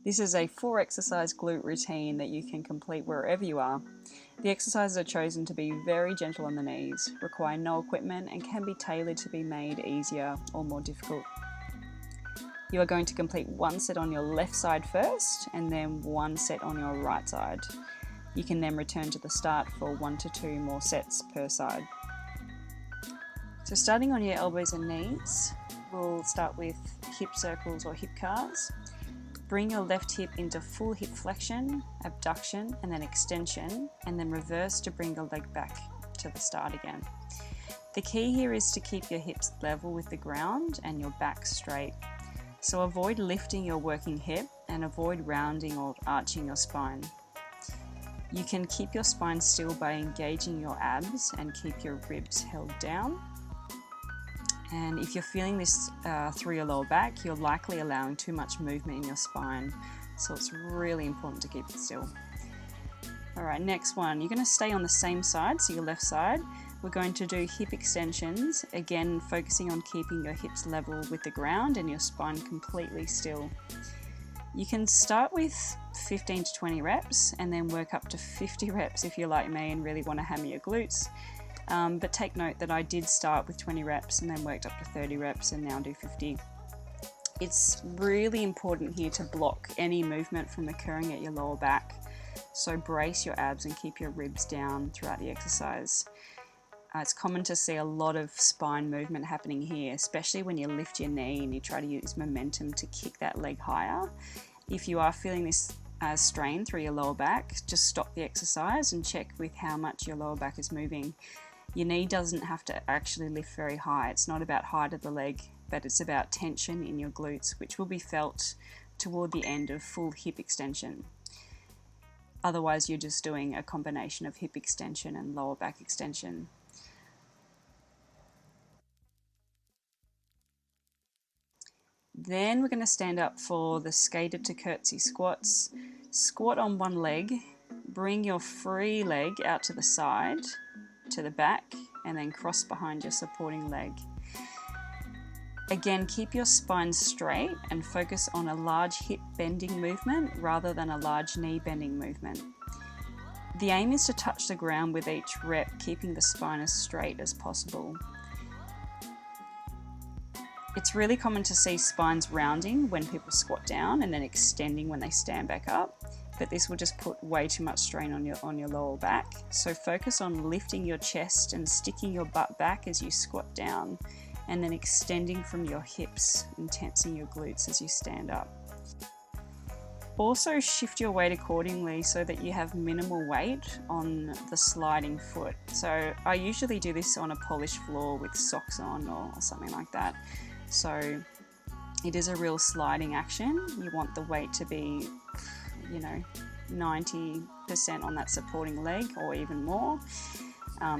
This is a 4-exercise glute routine that you can complete wherever you are. The exercises are chosen to be very gentle on the knees, require no equipment, and can be tailored to be made easier or more difficult. You are going to complete one set on your left side first, and then one set on your right side. You can then return to the start for 1 to 2 more sets per side. So starting on your elbows and knees, we'll start with hip circles or hip cars. Bring your left hip into full hip flexion, abduction, and then extension, and then reverse to bring your leg back to the start again. The key here is to keep your hips level with the ground and your back straight. So avoid lifting your working hip and avoid rounding or arching your spine. You can keep your spine still by engaging your abs and keep your ribs held down. And if you're feeling this through your lower back, you're likely allowing too much movement in your spine. So it's really important to keep it still. All right, next one. You're going to stay on the same side, so your left side. We're going to do hip extensions, again focusing on keeping your hips level with the ground and your spine completely still. You can start with 15 to 20 reps and then work up to 50 reps if you're like me and really want to hammer your glutes. But take note that I did start with 20 reps and then worked up to 30 reps and now do 50. It's really important here to block any movement from occurring at your lower back. So brace your abs and keep your ribs down throughout the exercise. It's common to see a lot of spine movement happening here, especially when you lift your knee and you try to use momentum to kick that leg higher. If you are feeling this strain through your lower back, just stop the exercise and check with how much your lower back is moving. Your knee doesn't have to actually lift very high. It's not about height of the leg, but it's about tension in your glutes, which will be felt toward the end of full hip extension. Otherwise, you're just doing a combination of hip extension and lower back extension. Then we're going to stand up for the skated to curtsy squats. Squat on one leg, bring your free leg out to the side, to the back, and then cross behind your supporting leg. Again, keep your spine straight and focus on a large hip bending movement rather than a large knee bending movement. The aim is to touch the ground with each rep, keeping the spine as straight as possible. It's really common to see spines rounding when people squat down and then extending when they stand back up, but this will just put way too much strain on your lower back. So focus on lifting your chest and sticking your butt back as you squat down, and then extending from your hips and tensing your glutes as you stand up. Also shift your weight accordingly so that you have minimal weight on the sliding foot. So I usually do this on a polished floor with socks on or something like that. So it is a real sliding action. You want the weight to be, 90% on that supporting leg or even more.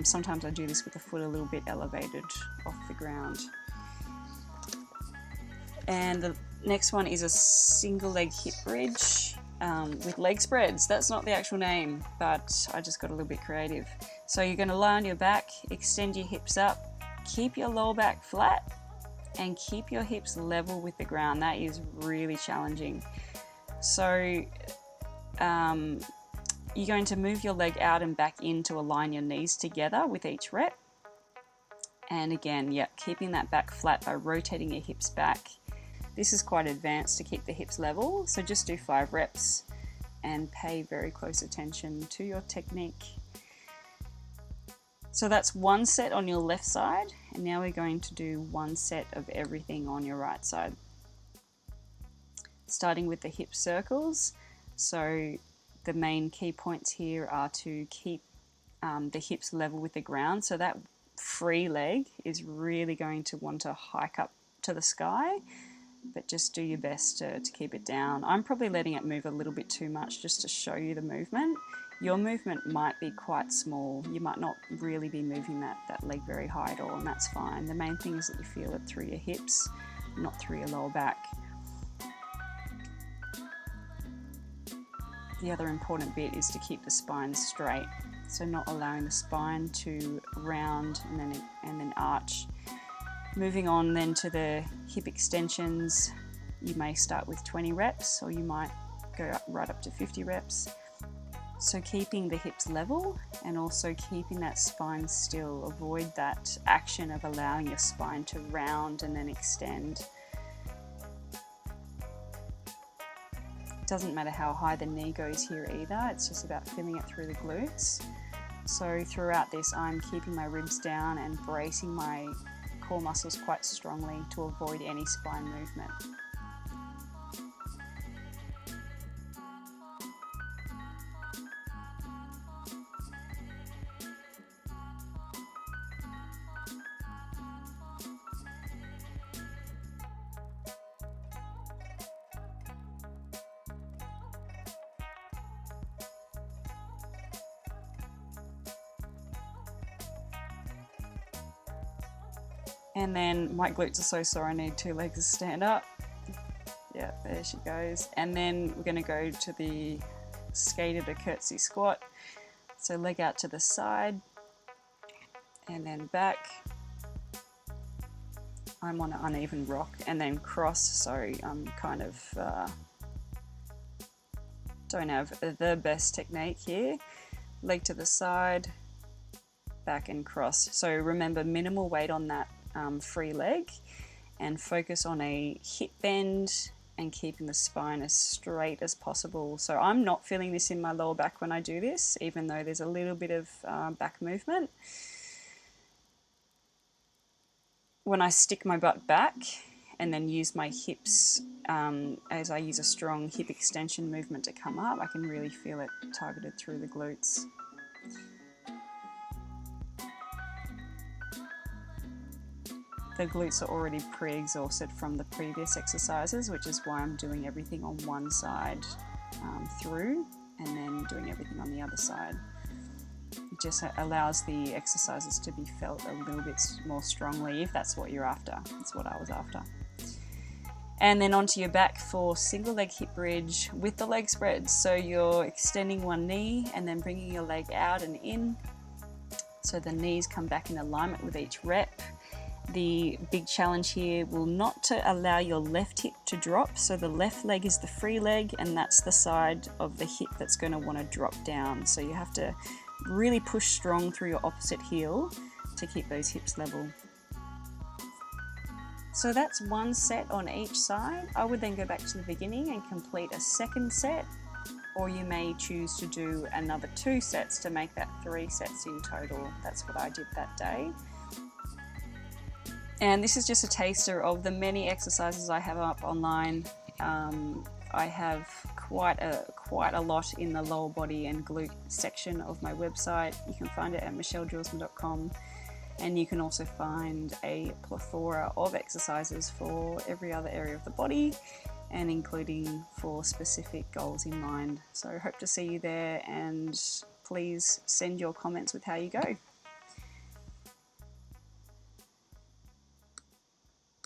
Sometimes I do this with the foot a little bit elevated off the ground. And the next one is a single leg hip bridge with leg spreads. That's not the actual name, but I just got a little bit creative. So you're going to lie on your back, extend your hips up, keep your lower back flat, and keep your hips level with the ground. That is really challenging. So you're going to move your leg out and back in to align your knees together with each rep. And again, keeping that back flat by rotating your hips back. This is quite advanced to keep the hips level, so just do 5 reps and pay very close attention to your technique. So that's one set on your left side, and now we're going to do one set of everything on your right side. Starting with the hip circles. So the main key points here are to keep the hips level with the ground. So that free leg is really going to want to hike up to the sky, but just do your best to keep it down. I'm probably letting it move a little bit too much just to show you the movement. Your movement might be quite small. You might not really be moving that leg very high at all, and that's fine. The main thing is that you feel it through your hips, not through your lower back. The other important bit is to keep the spine straight, so not allowing the spine to round and then arch. Moving on then to the hip extensions, you may start with 20 reps or you might go up, right up to 50 reps. So keeping the hips level and also keeping that spine still. Avoid that action of allowing your spine to round and then extend. Doesn't matter how high the knee goes here either, it's just about feeling it through the glutes. So throughout this, I'm keeping my ribs down and bracing my core muscles quite strongly to avoid any spine movement. And then my glutes are so sore I need 2 legs to stand up. Yeah, there she goes. And then we're going to go to the skated or curtsy squat. So leg out to the side and then back. I'm on an uneven rock, and then cross, so I'm kind of don't have the best technique here. Leg to the side, back and cross. So remember, minimal weight on that free leg, and focus on a hip bend and keeping the spine as straight as possible. So I'm not feeling this in my lower back when I do this, even though there's a little bit of back movement. When I stick my butt back and then use my hips as I use a strong hip extension movement to come up, I can really feel it targeted through the glutes. The glutes are already pre-exhausted from the previous exercises, which is why I'm doing everything on one side through and then doing everything on the other side. It just allows the exercises to be felt a little bit more strongly if that's what you're after. That's what I was after. And then onto your back for single leg hip bridge with the leg spreads. So you're extending one knee and then bringing your leg out and in. So the knees come back in alignment with each rep. The big challenge here will not to allow your left hip to drop. So the left leg is the free leg, and that's the side of the hip that's going to want to drop down. So you have to really push strong through your opposite heel to keep those hips level. So that's one set on each side. I would then go back to the beginning and complete a second set, or you may choose to do another 2 sets to make that 3 sets in total. That's what I did that day. And this is just a taster of the many exercises I have up online. I have quite a lot in the lower body and glute section of my website. You can find it at michelledrilsma.com, and you can also find a plethora of exercises for every other area of the body, and including for specific goals in mind. So I hope to see you there, and please send your comments with how you go.